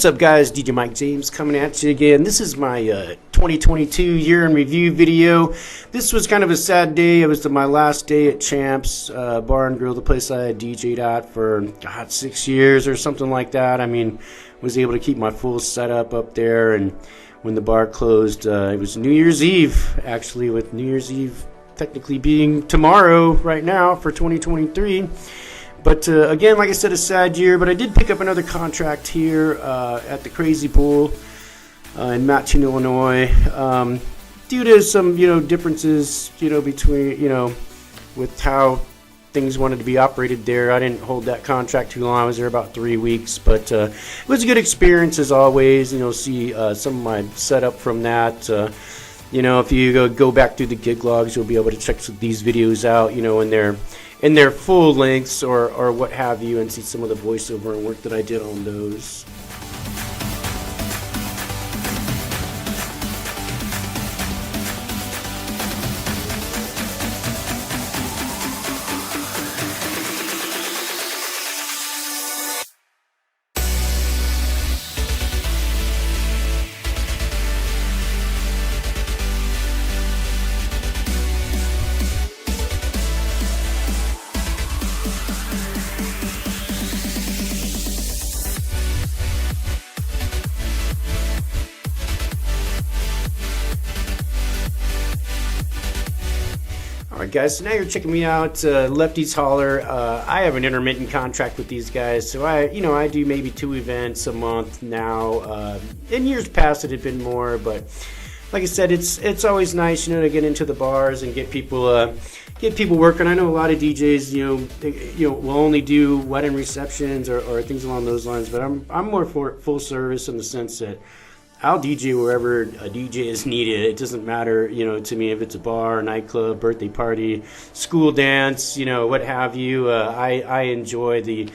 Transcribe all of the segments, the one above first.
What's up, guys? DJ Mike James coming at you again. This is my 2022 year in review video. This was kind of a sad day. It was my last day at Champs Bar and Grill, the place I had DJ'd at for 6 years or something like that. I mean, was able to keep my full setup up there, and when the bar closed, it was New Year's Eve, actually, with New Year's Eve technically being tomorrow right now for 2023. But again, like I said, a sad year, but I did pick up another contract here at the Crazy Bull in Mattoon, Illinois, due to some, differences, between, with how things wanted to be operated there. I didn't hold that contract too long. I was there about 3 weeks, but it was a good experience as always. See some of my setup from that. If you go back through the gig logs, you'll be able to check these videos out, in their full lengths or what have you, and see some of the voiceover and work that I did on those. Alright guys, so now you're checking me out, Lefty's Holler. I have an intermittent contract with these guys, so I do maybe 2 events a month now. In years past it had been more, but like I said, it's always nice, to get into the bars and get people working. I know a lot of DJs, will only do wedding receptions or things along those lines, but I'm more for full service in the sense that I'll DJ wherever a DJ is needed. It doesn't matter, to me if it's a bar, a nightclub, birthday party, school dance, what have you. I enjoy the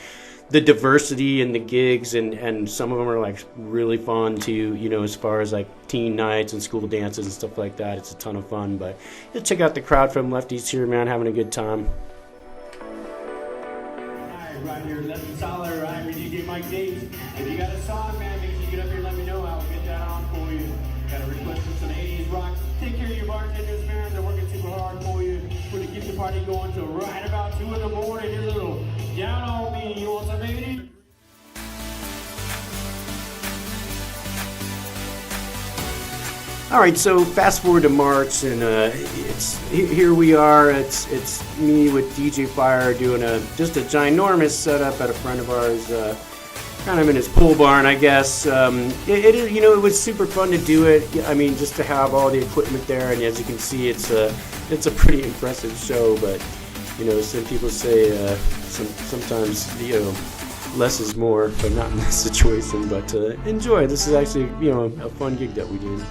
diversity in the gigs, and some of them are like really fun too, as far as like teen nights and school dances and stuff like that. It's a ton of fun, but check out the crowd from Lefty's here, man, having a good time. Alright, right here, Lefty's Holler, right, with DJ Mike James. If you got a song, man, make sure you get up here and let me know. I'll get that on for you. Got a request for some 80s rock. Take care of your bartenders, man. They're working super hard for you. We're going to keep the party going till right about 2 in the morning. You're a little down on me. You want some 80s? Alright, so fast forward to March, and here we are. It's me with DJ Fire doing just a ginormous setup at a friend of ours, kind of in his pool barn, I guess. It was super fun to do it. I mean, just to have all the equipment there, and as you can see, it's a pretty impressive show. But some people say sometimes less is more, but not in this situation. But enjoy. This is actually a fun gig that we do.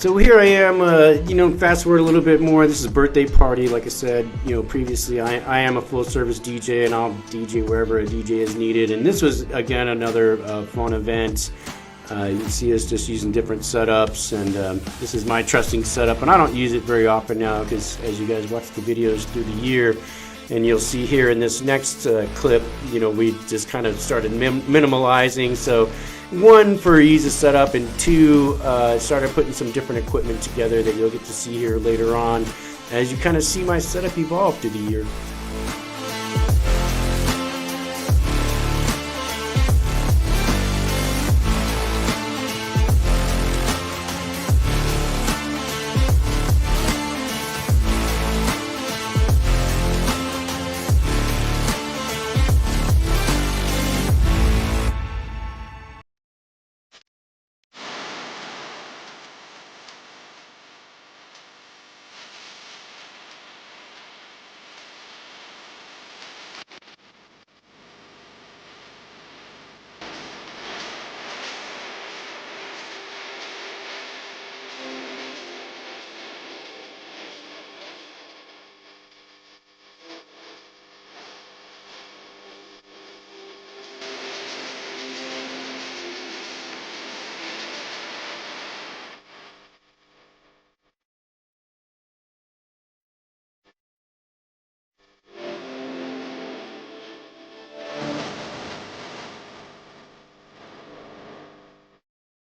So here I am, fast forward a little bit more. This is a birthday party. Like I said, previously I am a full service DJ, and I'll DJ wherever a DJ is needed. And this was, again, another fun event. You can see us just using different setups, and this is my trusting setup. And I don't use it very often now because as you guys watch the videos through the year, and you'll see here in this next clip, we just kind of started minimalizing. So one, for ease of setup, and two, started putting some different equipment together that you'll get to see here later on as you kind of see my setup evolve through the year.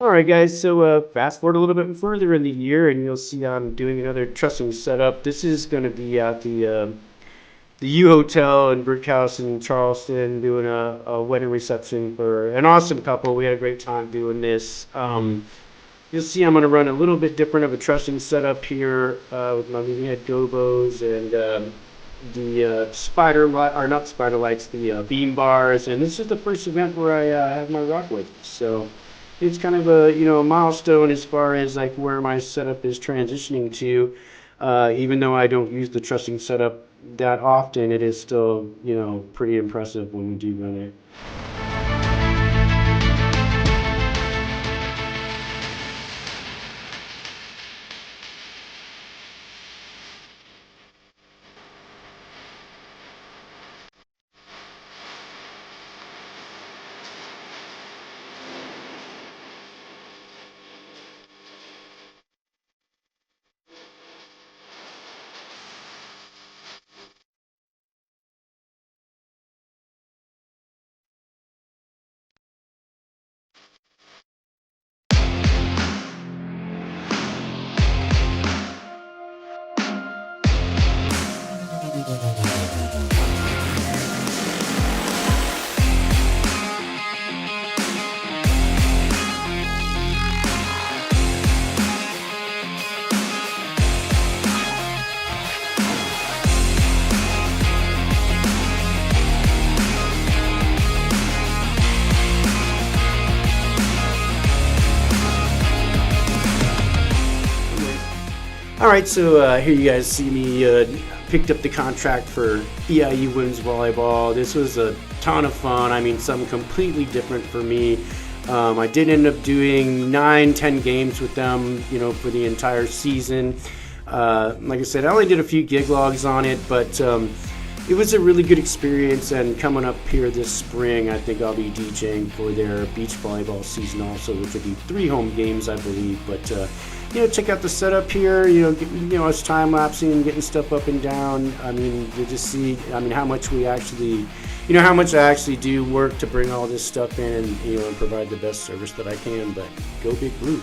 Alright guys, so fast forward a little bit further in the year and you'll see I'm doing another trusting setup. This is going to be at the U Hotel in Brick House in Charleston, doing a wedding reception for an awesome couple. We had a great time doing this. You'll see I'm going to run a little bit different of a trusting setup here with my moving head gobos and the spider light, or not spider lights, the beam bars. And this is the first event where I have my Rockville. So it's kind of a milestone as far as like where my setup is transitioning to. Even though I don't use the trusting setup that often, it is still pretty impressive when we do run it. Alright, so here you guys see me picked up the contract for EIU Women's Volleyball. This was a ton of fun. I mean, something completely different for me. I did end up doing 9-10 games with them, for the entire season. Like I said, I only did a few gig logs on it, but it was a really good experience. And coming up here this spring, I think I'll be DJing for their beach volleyball season also, which will be 3 home games, I believe. But check out the setup here. It's time lapsing and getting stuff up and down. I mean, you just see, how much we actually, how much I actually do work to bring all this stuff in and, and provide the best service that I can. But go Big Blue.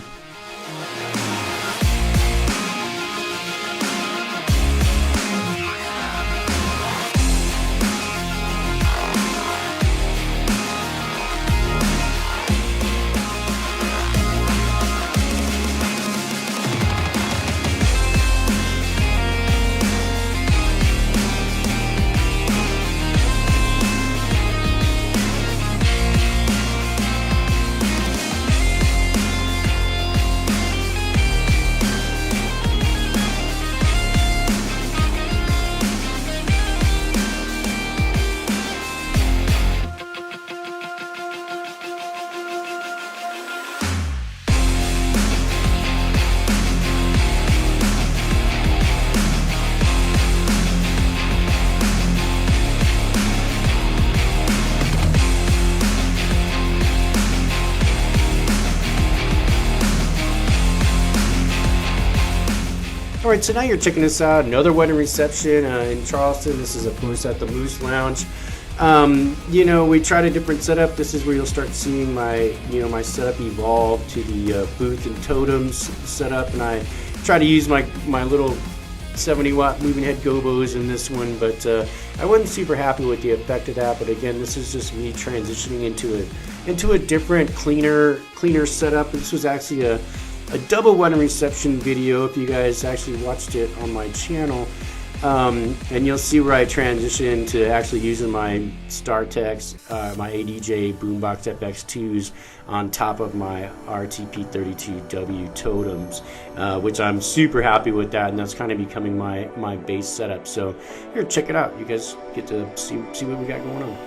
All right, so now you're checking this out. Another wedding reception in Charleston. This is, of course, at the Moose Lounge. You know, we tried a different setup. This is where you'll start seeing my, my setup evolve to the booth and totems setup, and I try to use my little 70-watt moving head gobos in this one, but I wasn't super happy with the effect of that. But again, this is just me transitioning into a different, cleaner setup. This was actually a double wedding reception video, if you guys actually watched it on my channel. And you'll see where I transition to actually using my StarTex, my ADJ Boombox FX2s on top of my RTP32W totems, which I'm super happy with that, and that's kind of becoming my base setup. So here, check it out. You guys get to see what we got going on.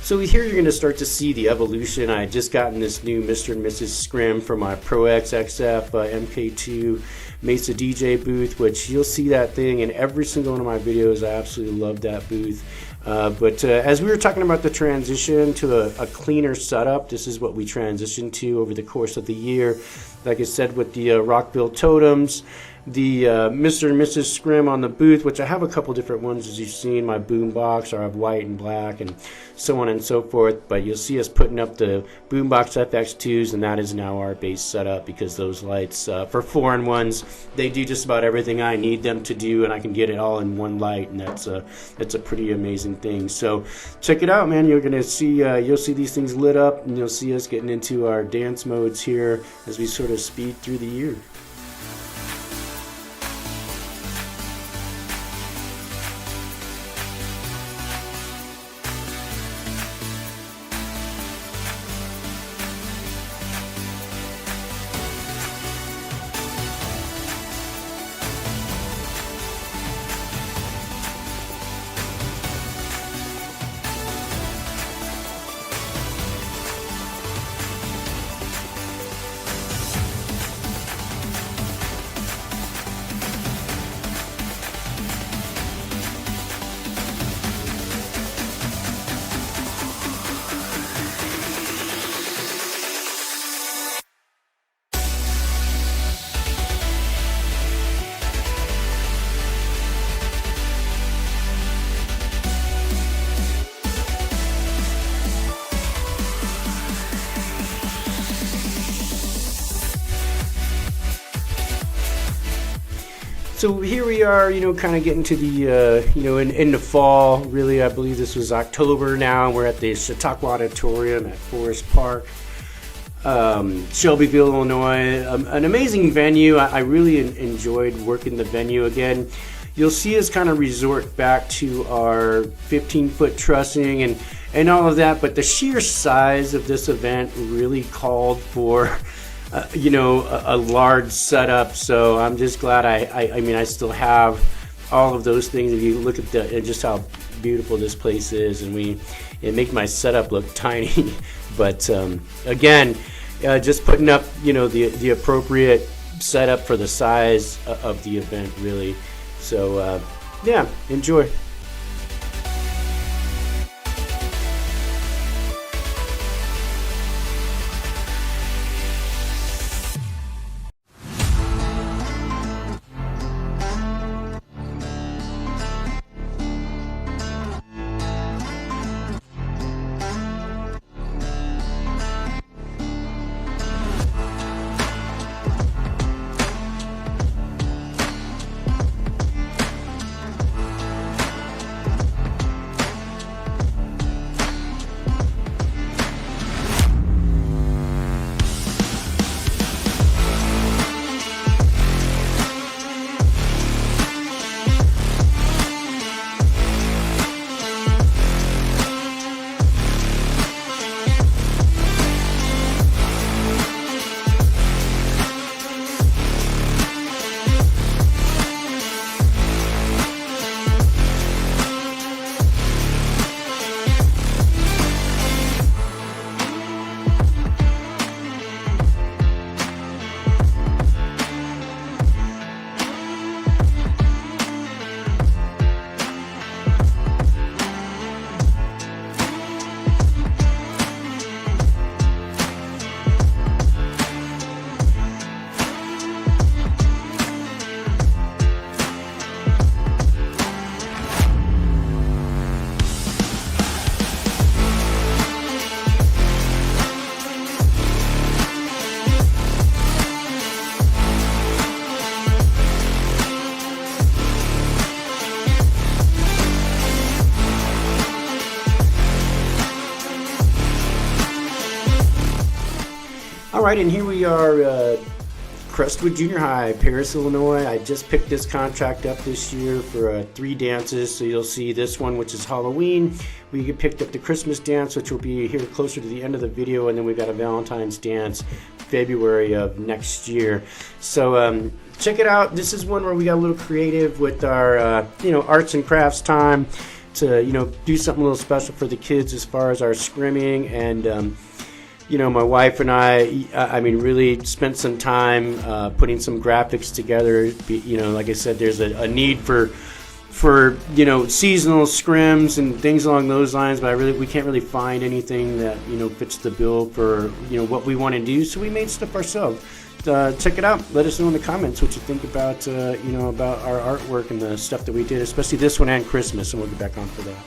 So here you're going to start to see the evolution. I had just gotten this new Mr. and Mrs. Scrim for my ProX XF MK2 Mesa DJ booth, which you'll see that thing in every single one of my videos. I absolutely love that booth. But as we were talking about the transition to a cleaner setup, this is what we transitioned to over the course of the year. Like I said, with the Rockville totems, the Mr. and Mrs. Scrim on the booth, which I have a couple different ones, as you've seen. My boombox, I have white and black and so on and so forth. But you'll see us putting up the boombox FX2s, and that is now our base setup, because those lights, for 4-in-1s, they do just about everything I need them to do, and I can get it all in one light, and that's a pretty amazing thing. So check it out, man. You're gonna see you'll see these things lit up, and you'll see us getting into our dance modes here as we sort of speed through the year. So here we are, kind of getting to the, in the fall. Really, I believe this was October now. We're at the Chautauqua Auditorium at Forest Park, Shelbyville, Illinois. An amazing venue. I really enjoyed working the venue again. You'll see us kind of resort back to our 15-foot trussing and all of that, but the sheer size of this event really called for a large setup. So I'm just glad I still have all of those things. If you look at just how beautiful this place is, and it makes my setup look tiny. But again, just putting up the appropriate setup for the size of the event really So yeah, enjoy. Alright, and here we are, Crestwood Junior High, Paris, Illinois. I just picked this contract up this year for 3 dances. So you'll see this one, which is Halloween. We picked up the Christmas dance, which will be here closer to the end of the video. And then we've got a Valentine's dance February of next year. So check it out. This is one where we got a little creative with our, arts and crafts time to, do something a little special for the kids as far as our scrimming. And, my wife and I mean, really spent some time putting some graphics together. Like I said, there's a need for seasonal scrims and things along those lines, but we can't really find anything that fits the bill for what we want to do. So we made stuff ourselves. Check it out. Let us know in the comments what you think about about our artwork and the stuff that we did, especially this one and Christmas, and we'll get back on for that.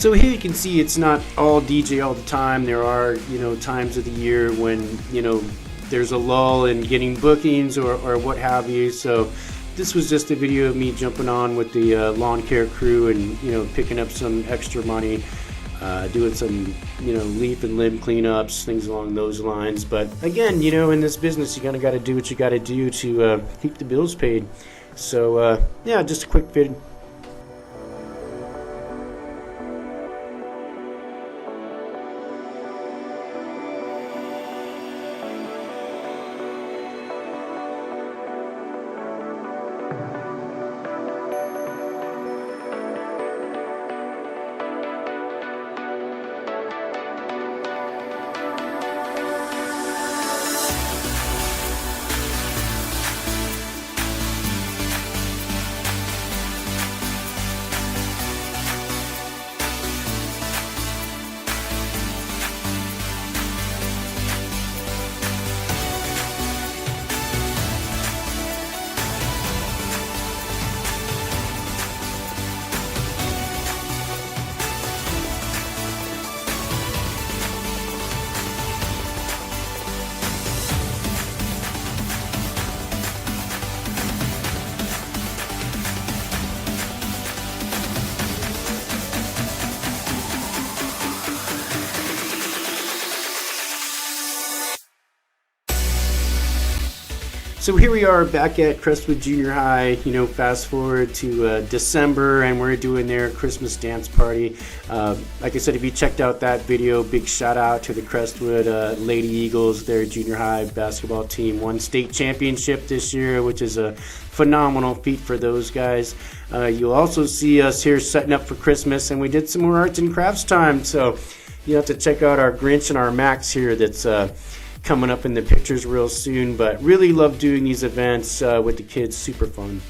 So here you can see it's not all DJ all the time. There are, you know, times of the year when, you know, there's a lull in getting bookings or what have you. So this was just a video of me jumping on with the lawn care crew and, you know, picking up some extra money, doing some, you know, leaf and limb cleanups, things along those lines. But again, you know, in this business, you kind of got to do what you got to do to keep the bills paid. So yeah, just a quick vid. So here we are back at Crestwood Junior High, you know, fast forward to December, and we're doing their Christmas dance party. Like I said, if you checked out that video, big shout out to the Crestwood Lady Eagles. Their junior high basketball team won state championship this year, which is a phenomenal feat for those guys. You'll also see us here setting up for Christmas, and we did some more arts and crafts time. So you have to check out our Grinch and our Max here that's coming up in the pictures real soon. But really love doing these events with the kids, super fun.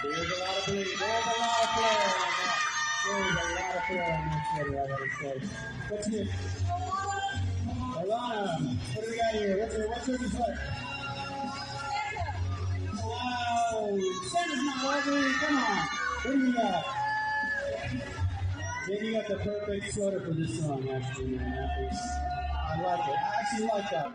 There's a lot of bleed. There's a lot of flare on that. There's a lot of flare on that sweater, I gotta say. What's your... Alana, what do we got here? What's your sweater? Wow! Santa's not ugly, come on! What do you got? Then you got the perfect sweater for this song, actually, man. I like it. I actually like that.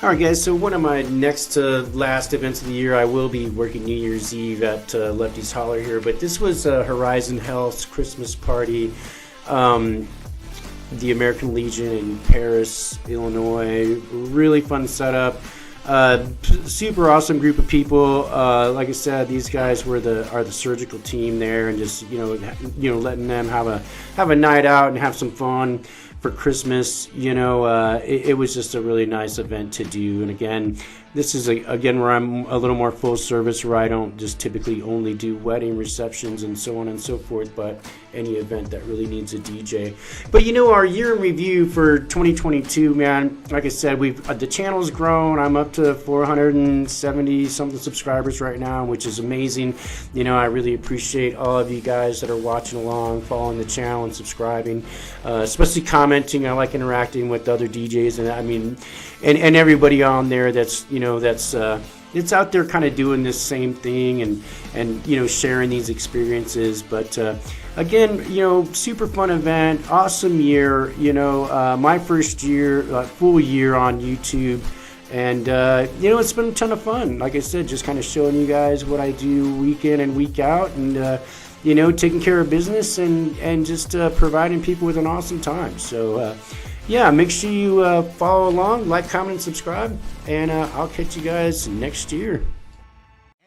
All right, guys, so one of my next to last events of the year, I will be working New Year's Eve at Lefty's Holler here, but this was Horizon Health's Christmas party, the American Legion in Paris, Illinois. Really fun setup. Super awesome group of people. Like I said, these guys are the surgical team there, and just letting them have a night out and have some fun for Christmas. It was just a really nice event to do. And again, this is where I'm a little more full service, where I don't just typically only do wedding receptions and so on and so forth, but any event that really needs a DJ. But our year in review for 2022, man, like I said, the channel's grown. I'm up to 470 something subscribers right now, which is amazing. I really appreciate all of you guys that are watching along, following the channel and subscribing, especially commenting. I like interacting with other DJs, and everybody on there that's it's out there kind of doing this same thing and sharing these experiences. But again, super fun event, awesome year. My first year, full year on YouTube, and it's been a ton of fun. Like I said, just kind of showing you guys what I do week in and week out, and taking care of business and just providing people with an awesome time. So yeah, make sure you follow along, like, comment, and subscribe, and I'll catch you guys next year.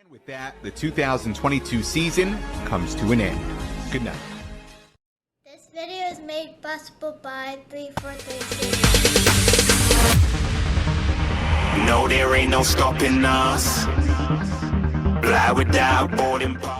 And with that, the 2022 season comes to an end. Good night. This video is made possible by 343. No, there ain't no stopping us. Fly without boarding pass.